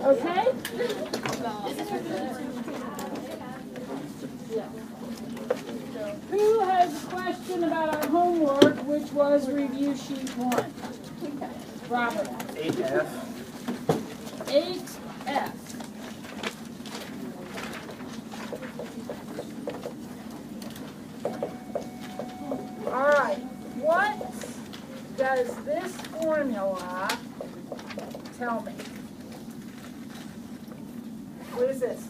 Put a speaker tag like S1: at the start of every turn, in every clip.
S1: Okay? Who has a question about our homework, which was review sheet 1? Robert.
S2: 8F.
S1: 8F. All right. What does this formula tell me? What is this?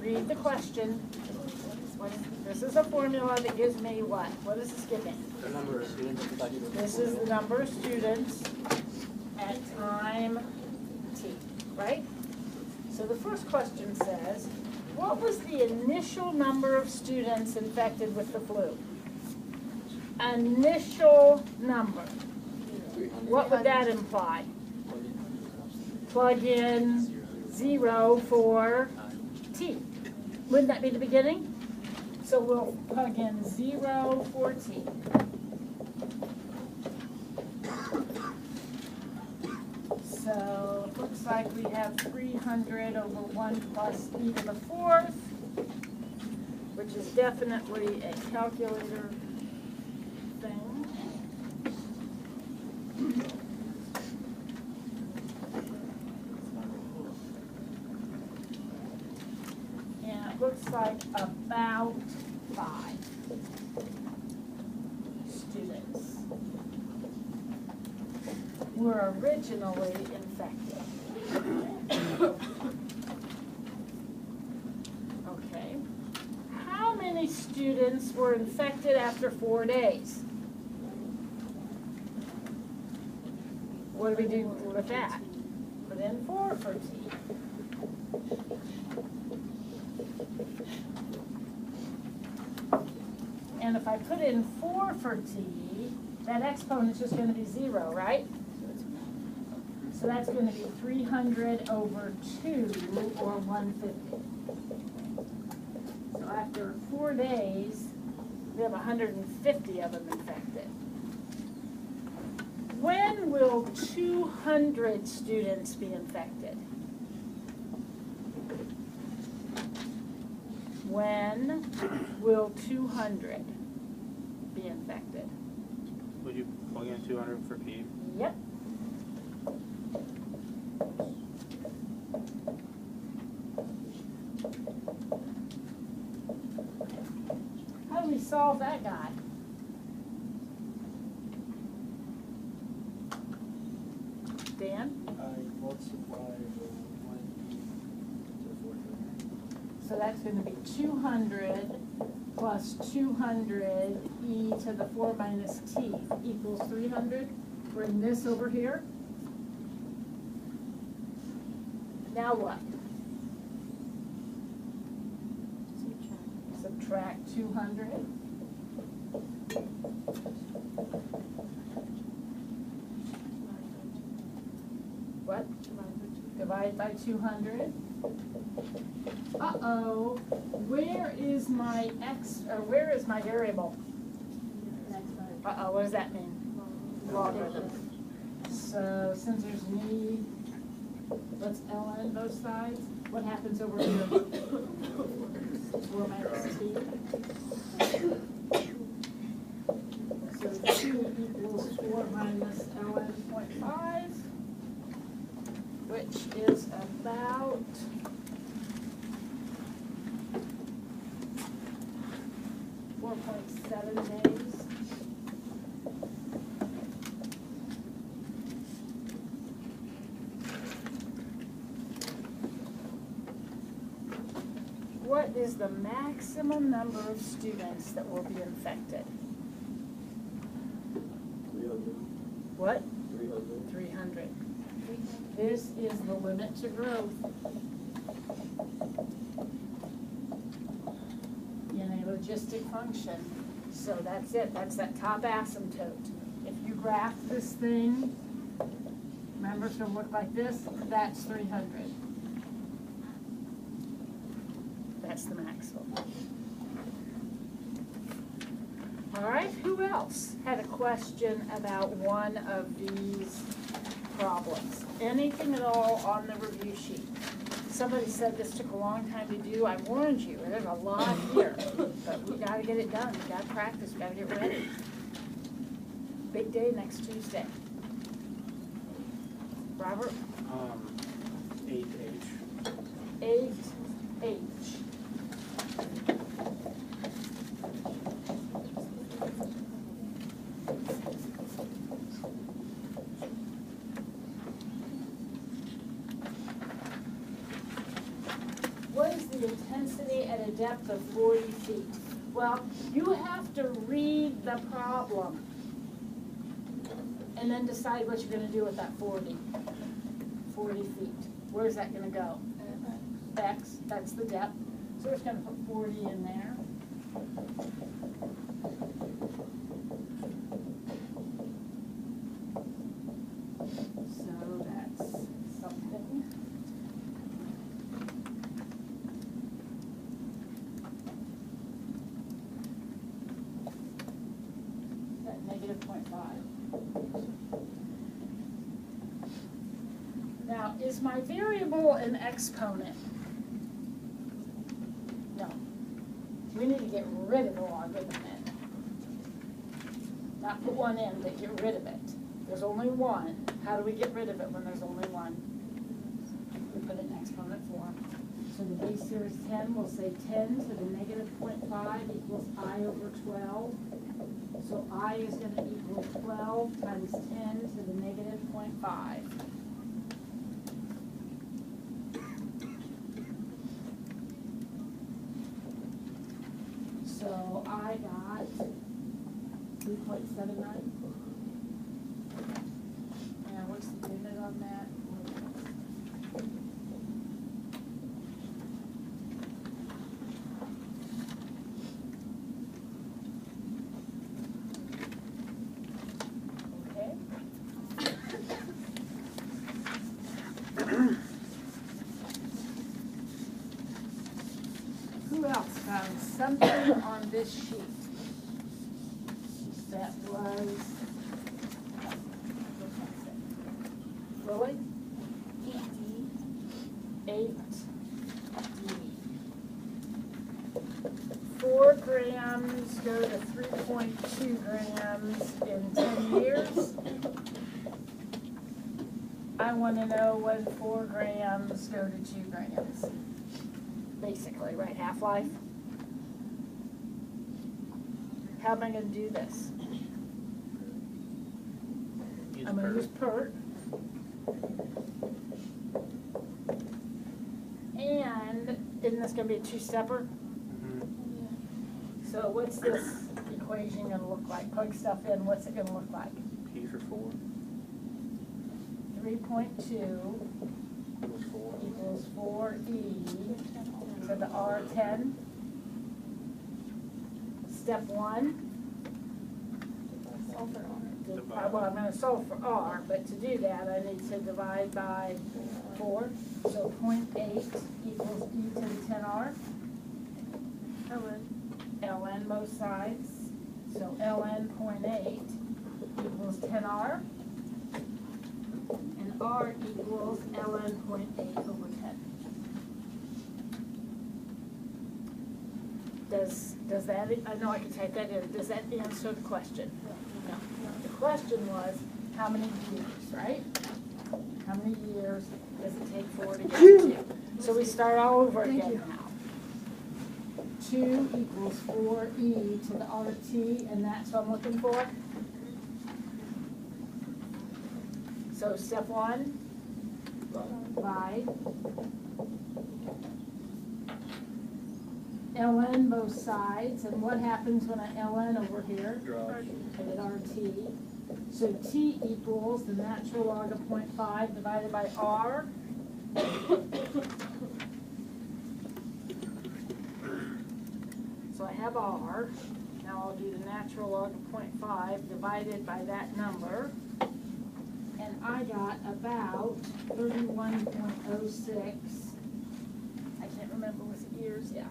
S1: Read the question. This is a formula that gives me what? What does this give me?
S2: The number of students.
S1: This is the number of students at time t, right? So the first question says, what was the initial number of students infected with the flu? Initial number. What would that imply? Plug in 0 for t. Wouldn't that be the beginning? So we'll plug in 0 for t. So it looks like we have 300 over 1 plus e to the 4th, which is definitely a calculator thing. And it looks like about 5 students were originally infected. Okay. How many students were infected after 4 days? What do we do with that? Put in 4 for t. And if I put in 4 for t, that exponent is just going to be 0, right? So that's going to be 300 over 2, or 150. So after 4 days, we have 150 of them infected. When will 200 students be infected? When will 200 be infected?
S2: Would you plug in 200 for P?
S1: Yep. How do we solve that guy? Dan?
S3: I multiply 1 to the 4th.
S1: So that's going to be 200 plus 200 e to the 4 minus t equals 300. Bring this over here. Now what? Subtract 200. What? Divide by 200. Uh-oh. Where is my where is my variable? Uh-oh, what does that mean? Logarithm. So since there's an e, let's ln both sides. What happens over here? 4 minus t. So 2 equals 4 minus ln 0.5, which is about 4.7 days. What is the maximum number of students that will be infected?
S3: 300.
S1: What?
S3: 300.
S1: 300. This is the limit to growth in a logistic function. So that's it. That's that top asymptote. If you graph this thing, remember it's going to look like this? That's 300. That's the maximum. All right, who else had a question about one of these problems, anything at all on the review sheet. Somebody said this took a long time to do. I warned you, there's a lot here, but we gotta get it done. We gotta practice, we gotta get ready. Big day next Tuesday. Robert?
S2: 8H.
S1: 8H. What is the intensity at a depth of 40 feet? Well, you have to read the problem and then decide what you're gonna do with that 40 feet. Where's that gonna go? X, that's the depth. So we're just gonna put 40 in there. So that's something. That negative 0.5. Now, is my variable an exponent? No. We need to get rid of the logarithm then. Not put one in, but get rid of it. There's only one. How do we get rid of it when there's only one? We put it in exponent form. So the base here is 10. We'll say 10 to the negative 0.5 equals I over 12. So I is going to equal 12 times 10 to the negative 0.5. So I got 3.79. And what's the unit on that? Who else found something on this sheet that was, really? 8D. 4 grams go to 3.2 grams in 10 years. I want to know when 4 grams go to 2 grams. Basically, right? Half-life. How am I going to do this? I'm going to use PERT. And isn't this going to be a two-stepper? So what's this equation going to look like? Plug stuff in, what's it going to look like?
S2: P for 4.
S1: 3.2
S2: Equals 4.
S1: equals 4E to the R10. Step 1. Well, I'm going to solve for R, but to do that, I need to divide by 4. So 0.8 equals E to the 10R. ln both sides. So ln 0.8 equals 10R. And R equals ln 0.8 over 10. Does that, I know I can type that in, does that answer the question? No. The question was, how many years, right? How many years does it take 4 to get to 2? So we start all over again now. 2 equals 4e to the RT, and that's what I'm looking for. So step 1, divide. ln both sides, and what happens when I ln over here? I get RT. So t equals the natural log of 0.5 divided by r. So I have r. Now I'll do the natural log of 0.5 divided by that number. And I got about 31.06. I can't remember, was it years? Yeah.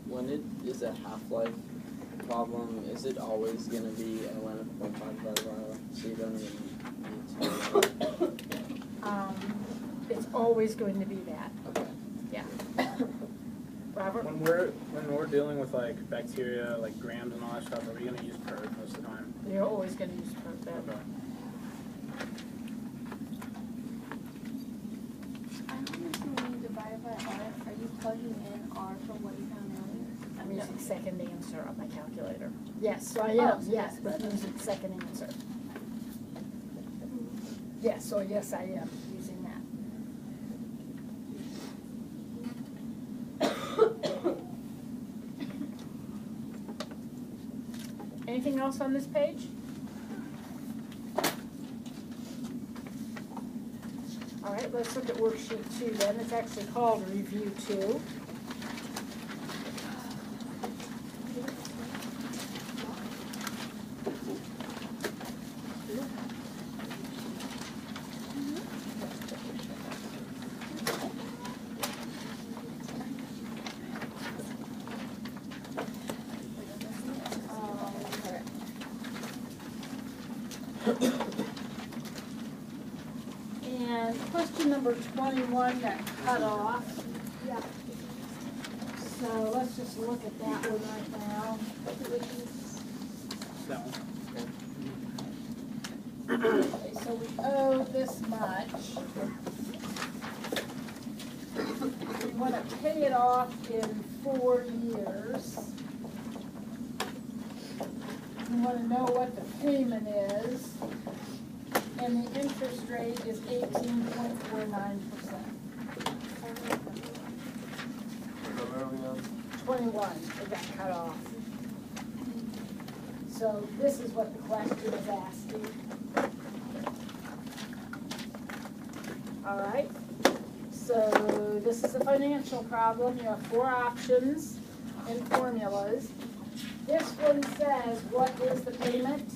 S4: When is that half-life? problem, is it always gonna be a 11.5 so you don't even need to?
S1: It's always going to be that,
S4: Okay.
S1: yeah. Robert?
S2: When we're dealing with like bacteria, like grams and all that stuff, are we gonna use per most of the time?
S1: You're always gonna use that.
S2: Okay.
S5: I don't understand when you divide by R, are you plugging in R for what you found earlier?
S1: I'm using second answer on my calculator. Yes, so I
S5: Oh,
S1: am,
S5: so
S1: yes,
S5: yes,
S1: but I'm using second answer. Yes, so yes, I am using that. Anything else on this page? All right, let's look at worksheet 2 then. It's actually called review 2. And question number 21 got cut off.
S5: Yeah.
S1: So let's just look at that one right now.
S2: That one.
S1: Okay, so we owe this much. We want to pay it off in 4 years. We want to know what the payment is. And the interest rate is 18.49%. 21, it got cut off. So this is what the question is asking. All right, so this is a financial problem. You have 4 options and formulas. This one says, what is the payment?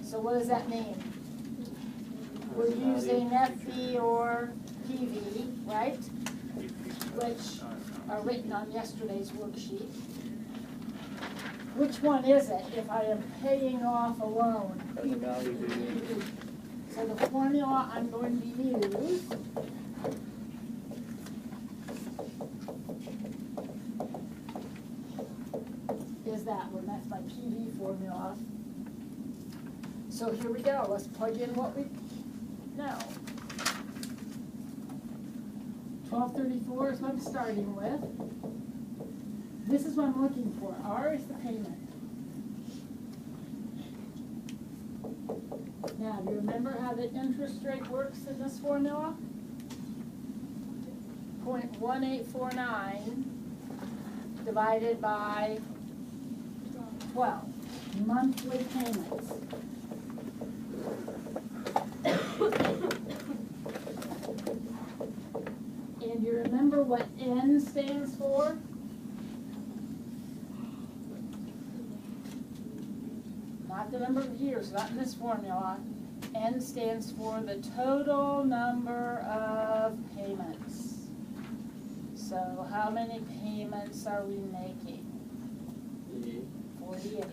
S1: So what does that mean? We're using FV or PV, right? Which are written on yesterday's worksheet. Which one is it if I am paying off a loan? So the formula I'm going to use is that one. That's my PV formula. So here we go. Let's plug in what we know. 1234 is what I'm starting with. This is what I'm looking for. R is the payment. Now, do you remember how the interest rate works in this formula? 0.1849 divided by 12 monthly payments. And you remember what N stands for? Not the number of years, not in this formula. N stands for the total number of payments. So how many payments are we making? 48.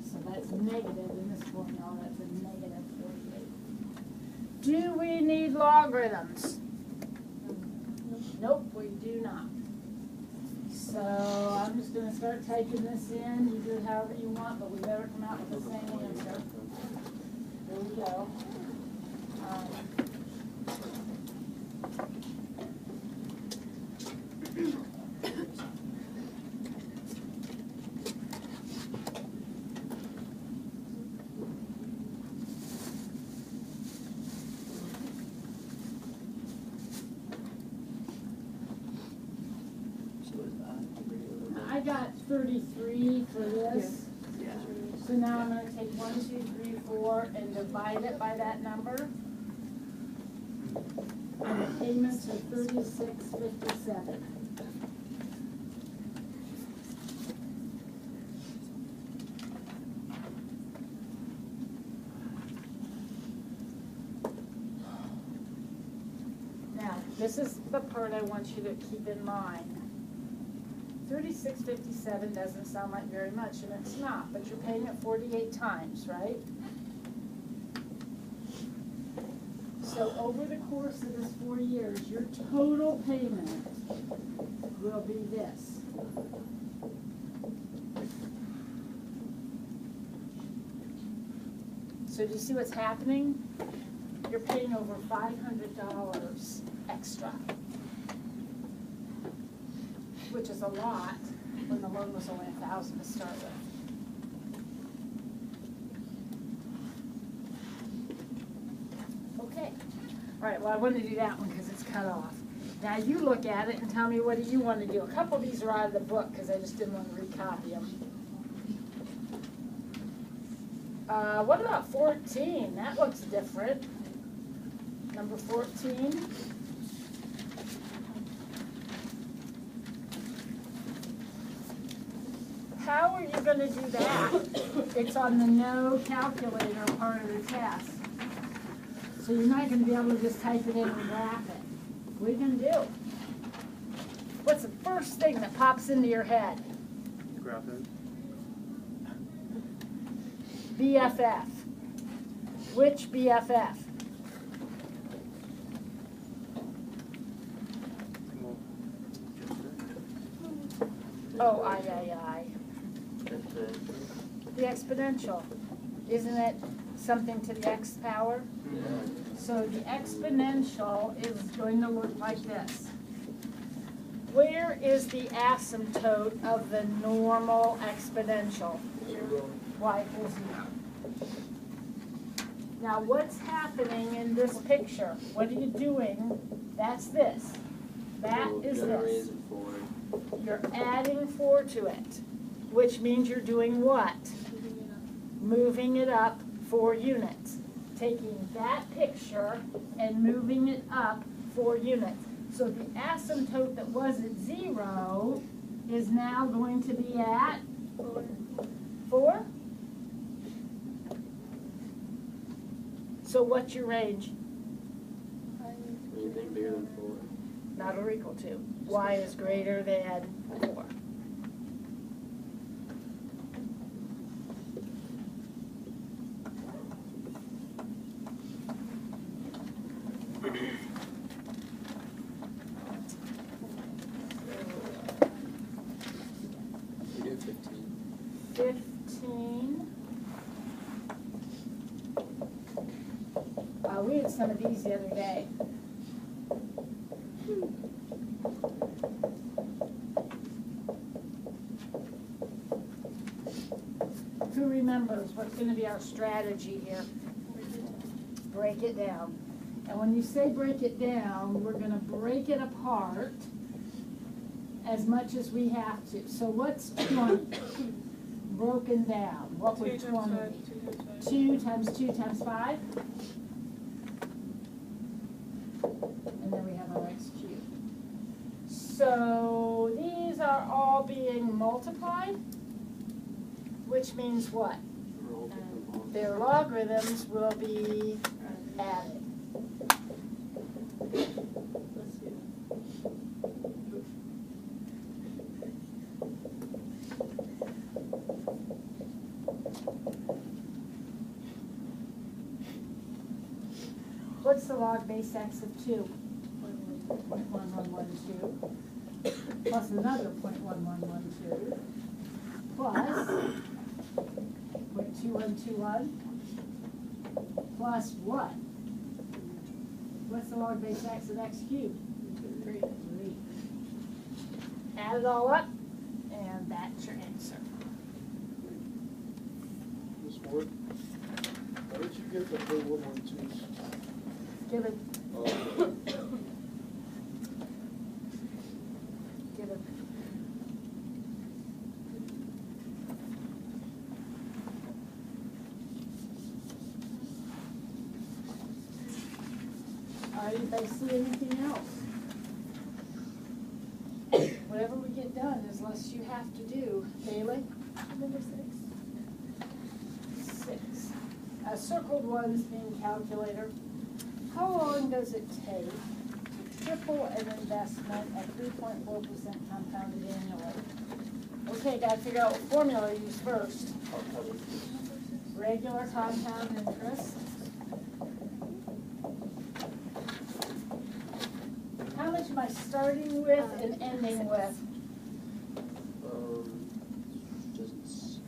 S1: So that's negative in this formula, that's a negative 48. Do we need logarithms? Nope, we do not. So I'm just going to start typing this in. You do it however you want, but we better come out with the same answer. Here we go. I got 33 for this. So now I'm going to take 1, 2, 3, 4 and divide it by that number. And the payments are $36.57. Now, this is the part I want you to keep in mind. $36.57 doesn't sound like very much, and it's not, but you're paying it 48 times, right? So over the course of this 4 years, your total payment will be this. So do you see what's happening? You're paying over $500 extra, which is a lot when the loan was only $1,000 to start with. Okay. All right, well, I wanted to do that one because it's cut off. Now you look at it and tell me, what do you want to do? A couple of these are out of the book because I just didn't want to recopy them. What about 14? That looks different. Number 14. How are you going to do that? It's on the no calculator part of the test. So you're not going to be able to just type it in and graph it. What are you going to do? What's the first thing that pops into your head?
S2: Graph it.
S1: BFF. Which BFF?
S2: Well,
S1: Oh, I. The exponential. Isn't it something to the x power? So the exponential is going to look like this. Where is the asymptote of the normal exponential? Y equals 0. Now what's happening in this picture? What are you doing? That's this. That is this. You're adding 4 to it, which means you're doing what? Moving it up 4 units. Taking that picture and moving it up 4 units. So the asymptote that was at 0 is now going to be at 4? So what's your range?
S4: Anything bigger than 4.
S1: Not or equal to. Y is greater than 4.
S4: We do 15.
S1: 15. We had some of these the other day. Who remembers what's going to be our strategy here? Break it down. And when you say break it down, we're going to break it apart as much as we have to. So what's 20 broken down? What would 20 be? 2 times 2 times 5? And then we have our x cubed. So these are all being multiplied, which means what? Their logarithms will be added. What's the log base x of 2? 0.1112 plus another 0.1112 plus 0.2121 plus what? What's the log base x of x cubed? 3. Add it all up, and that's your answer.
S3: Ms. Ward, how did you get the 0.112?
S1: Give it. Give it. All right, anybody see anything else? Whatever we get done is less you have to do. Bailey?
S5: Number 6.
S1: 6. Circled ones being calculator. How long does it take to triple an investment at 3.4% compounded annually? Okay, gotta figure out what formula to use first.
S3: I'll cover it.
S1: Regular compound interest. How much am I starting with and ending with?
S3: Just,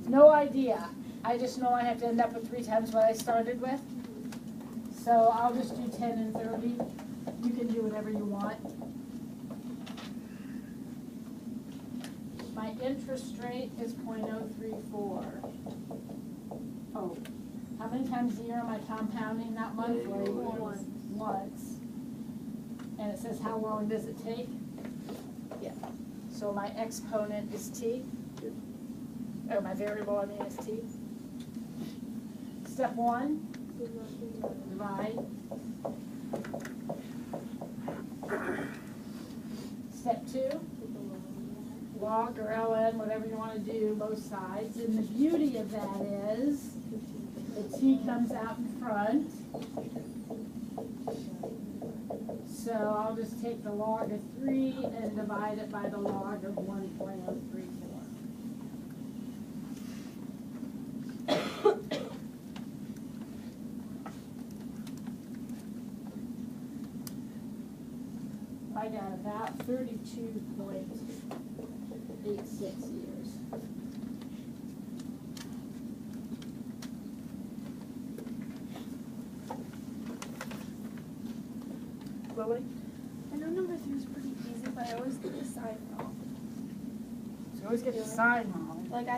S1: No idea. I just know I have to end up with 3 times what I started with. So I'll just do 10 and 30. You can do whatever you want. My interest rate is 0.034. Oh, how many times a year am I compounding? Not monthly. Once. And it says how long does it take? Yeah. So my exponent is t. Oh, my variable, I mean, is t. Step 1, divide. Step 2, log or ln, whatever you want to do, both sides. And the beauty of that is the t comes out in front. So I'll just take the log of 3 and divide it by the log of 1.034. I got about 32.86 years. Lily?
S5: I know number 3 is pretty easy, but I always get the sign wrong.
S1: So you always get the sign wrong.
S5: Like the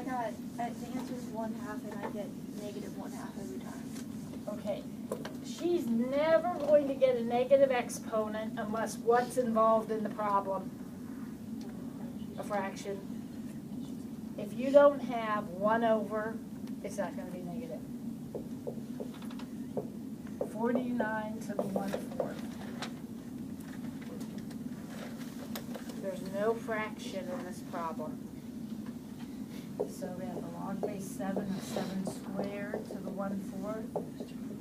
S5: answer is 1/2 and I get -1/2 every time.
S1: Okay. She's never going to get a negative exponent unless what's involved in the problem? A fraction. If you don't have 1 over, it's not going to be negative. 49 to the 1/4. There's no fraction in this problem. So we have the log base 7 of 7 squared to the 1/4,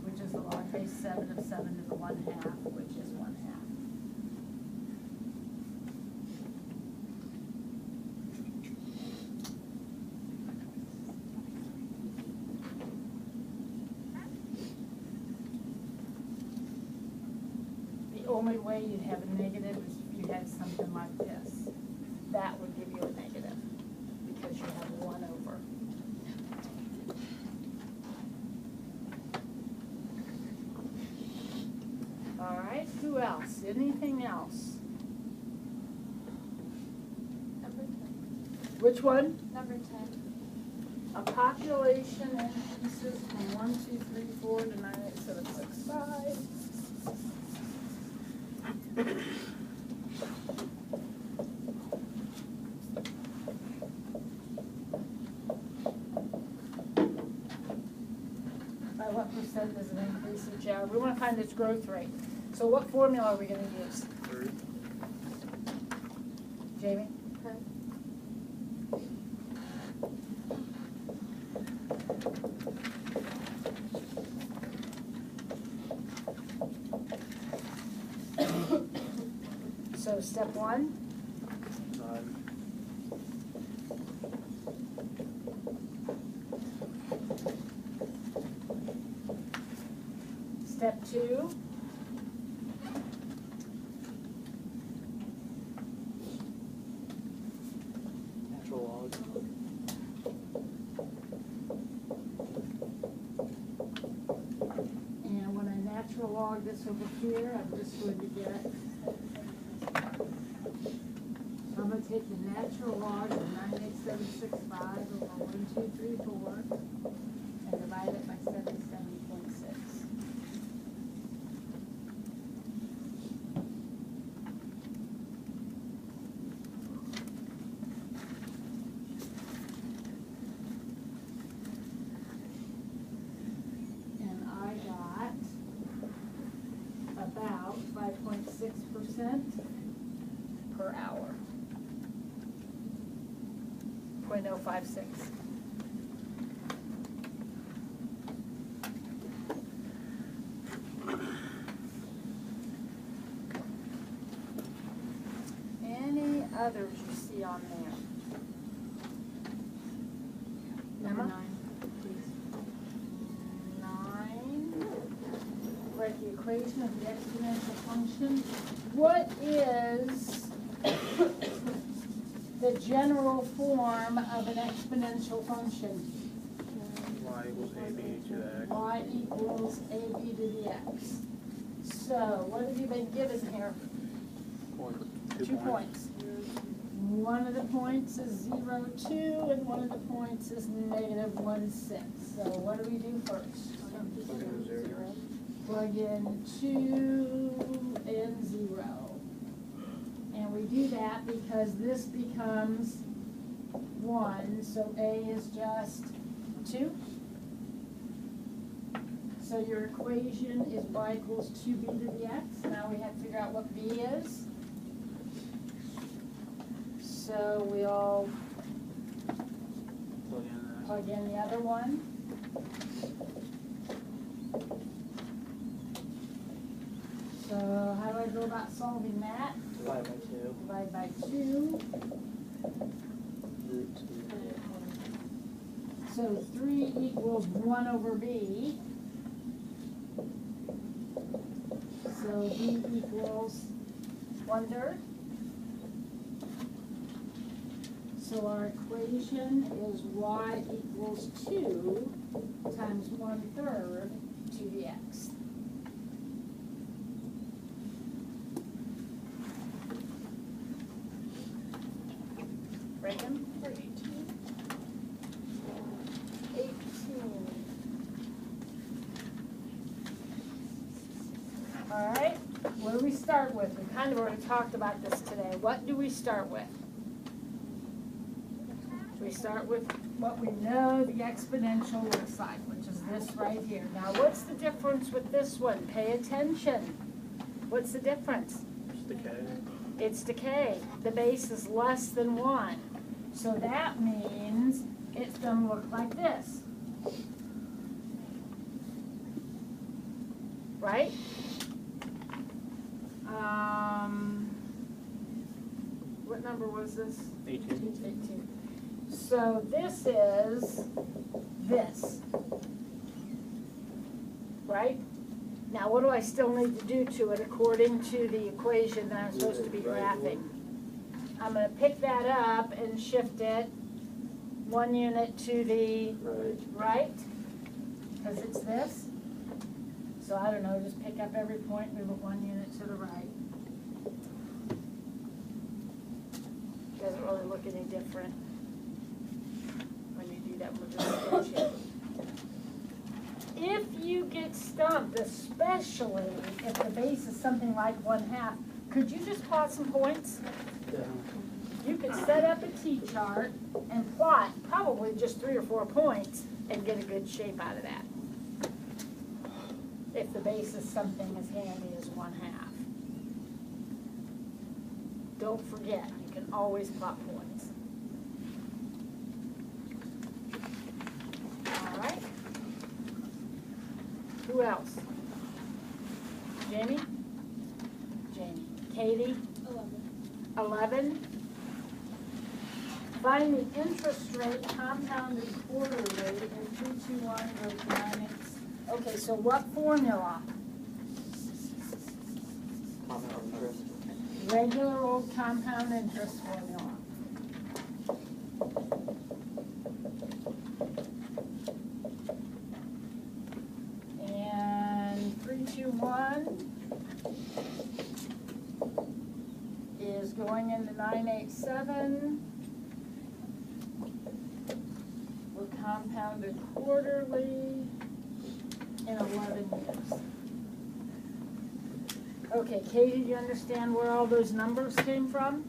S1: which is the log base 7 of 7 to the 1/2, which is 1/2. The only way you'd have a negative is if you had something like this. That would give you a negative because you have 1 over. All right, who else? Anything else?
S5: Number 10.
S1: Which one?
S5: Number 10.
S1: A population increases from 1, 2, 3, 4 to 9, 8, 7, 6, 5. By what percent does it increase each hour? We want to find its growth rate. So what formula are we going to use? Jamie?
S5: Okay.
S1: So step 1, step 2,
S2: Natural log.
S1: and when I natural log this over here, I'm just going to get, so I'm going to take the natural log of 98765 over 1234 and divide it by 770.6. And I got about 5.6% per hour. 0.056. Any others you see on there?
S5: Number
S1: Emma?
S5: 9, please.
S1: 9. Write the equation of the exponential function. What is the general form of an exponential function?
S2: Y equals AB to the X.
S1: Y equals AB to the X. So, what have you been given here? 2 points. One of the points is 0, 2, and one of the points is negative 1, 6. So what do we do first?
S2: Plug in the 0.
S1: Plug in 2 and 0. And we do that because this becomes 1, so A is just 2. So your equation is y equals 2b to the x. Now we have to figure out what b is. So we all
S2: Plug in that.
S1: plug in the other one. So how do I go about solving that?
S4: Divide by 2.
S1: Divide by 2.
S4: Root 2.
S1: So 3 equals 1 over b. So b equals 1/3. So our equation is y equals 2 times 1/3 to the x. Reagan? 18. All right, what do we start with? We kind of already talked about this today. What do we start with? We start with what we know the exponential looks like, which is this right here. Now, what's the difference with this one? Pay attention. What's the difference?
S2: It's decay.
S1: It's decay. The base is less than 1. So that means it's going to look like this. Right? What number was this?
S2: 18.
S1: 18. So this is this. Right? Now what do I still need to do to it according to the equation that I'm supposed to be graphing? I'm going to pick that up and shift it 1 unit to the right, because it's this. So I don't know, just pick up every point, move it 1 unit to the right. Doesn't really look any different when you do that with the spreadsheet. If you get stumped, especially if the base is something like 1/2, could you just plot some points?
S4: Yeah.
S1: You could set up a T-chart and plot probably just 3 or 4 points and get a good shape out of that. If the base is something as handy as 1/2. Don't forget, you can always plot points. All right. Who else? Jamie? Jamie. Katie? 11. Find the interest rate compounded quarterly in 321 goes 9x. Okay, so what formula?
S4: Compound interest.
S1: Regular old compound interest formula. And 321 is going into 987. We're compounded quarterly in 11 years. Okay, Katie, do you understand where all those numbers came from?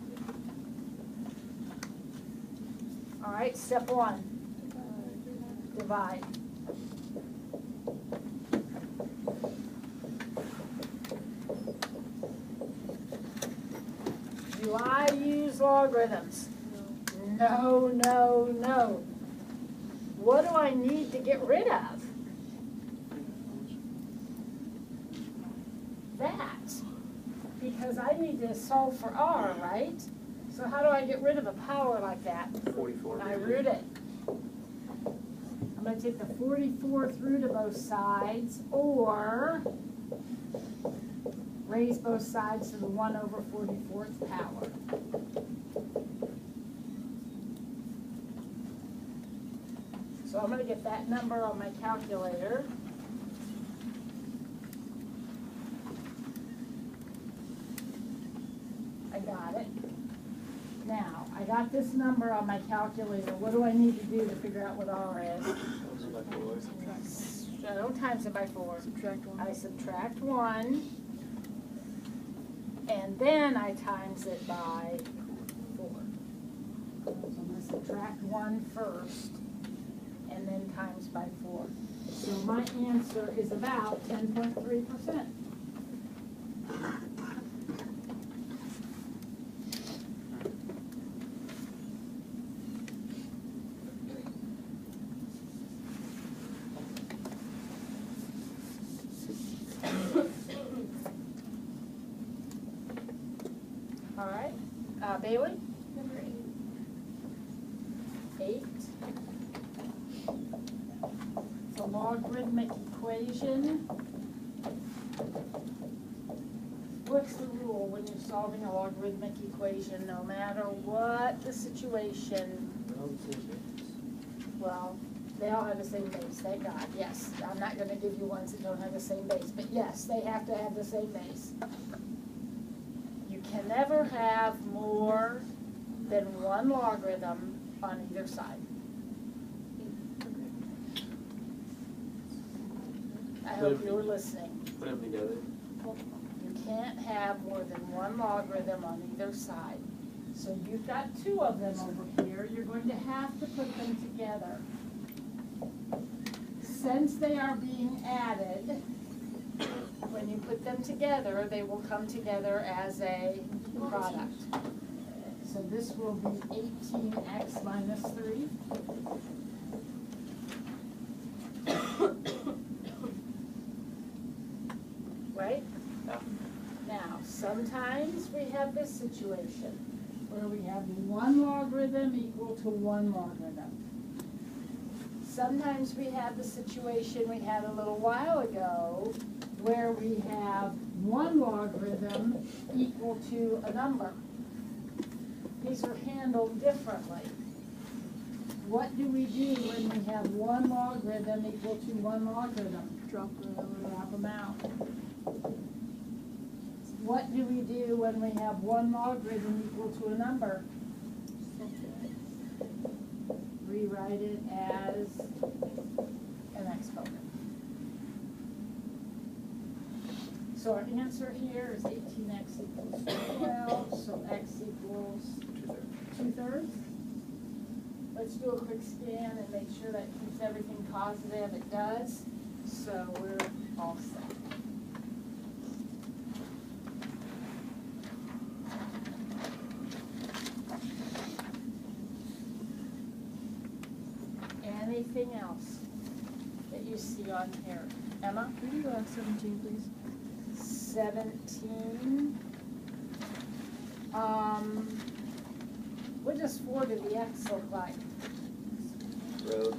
S1: All right, step 1. Divide. Do I use logarithms? No, no, no. What do I need to get rid of? That. Because I need to solve for r, right? So how do I get rid of a power like that?
S2: 44.
S1: I root it. I'm gonna take the 44th root of both sides, or raise both sides to the 1/44th power. So I'm gonna get that number on my calculator. I got it. Now, I got this number on my calculator. What do I need to do to figure out what R is? I don't times it by 4.
S5: Subtract 1.
S1: I subtract 1, and then I times it by 4. So I'm going to subtract 1 first, and then times by 4. So my answer is about 10.3%. All right, Bailey?
S5: Number 8.
S1: 8. It's a logarithmic equation. What's the rule when you're solving a logarithmic equation, no matter what the situation? Well, they all have the same base, thank God, yes. I'm not gonna give you ones that don't have the same base, but yes, they have to have the same base. You can never have more than one logarithm on either side. I hope you were listening.
S4: Put them together.
S1: You can't have more than one logarithm on either side. So you've got 2 of them over here. You're going to have to put them together. Since they are being added, when you put them together, they will come together as a product. So this will be 18x minus 3. Right?
S4: Yeah.
S1: Now, sometimes we have this situation where we have 1 logarithm equal to 1 logarithm. Sometimes we have the situation we had a little while ago where we have 1 logarithm equal to a number. These are handled differently. What do we do when we have 1 logarithm equal to 1 logarithm?
S5: Drop the
S1: Drop them out. What do we do when we have 1 logarithm equal to a number? Rewrite it as an exponent. So our answer here is 18x equals 12, so x equals 2/3. Let's do a quick scan and make sure that keeps everything positive. It does, so we're all set. Anything else that you see on here? Emma?
S5: Can you go to 17, please?
S1: 17. What does 4 to the x look like?
S4: Road.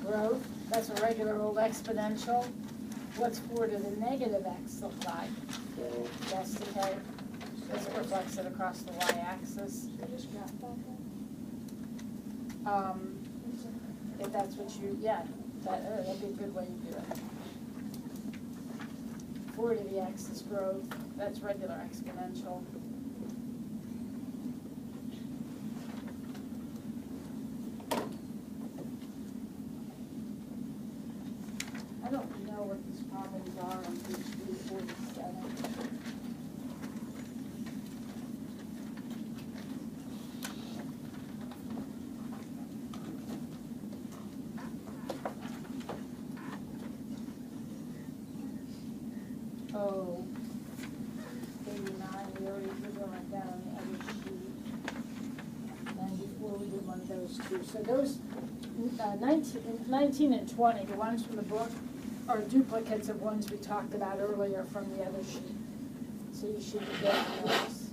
S1: Growth. That's a regular old exponential. What's 4 to the negative x look like?
S4: Okay.
S1: That's okay. This reflects it across the y-axis.
S5: Just graph that then.
S1: If that's what you, yeah, that'd be a good way to do it. 4 to the x is growth. That's regular exponential. I don't know what these problems are on page 347. Oh, 89, we already did one like that on the other sheet. 94, we did one of those too. So those 19 and 20, the ones from the book, are duplicates of ones we talked about earlier from the other sheet. So you should be getting those.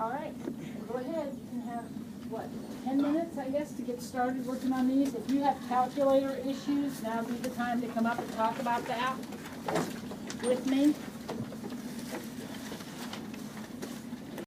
S1: All right, go ahead, you can have, what, 10 minutes, I guess, to get started working on these. If you have calculator issues, now'd be the time to come up and talk about that with me.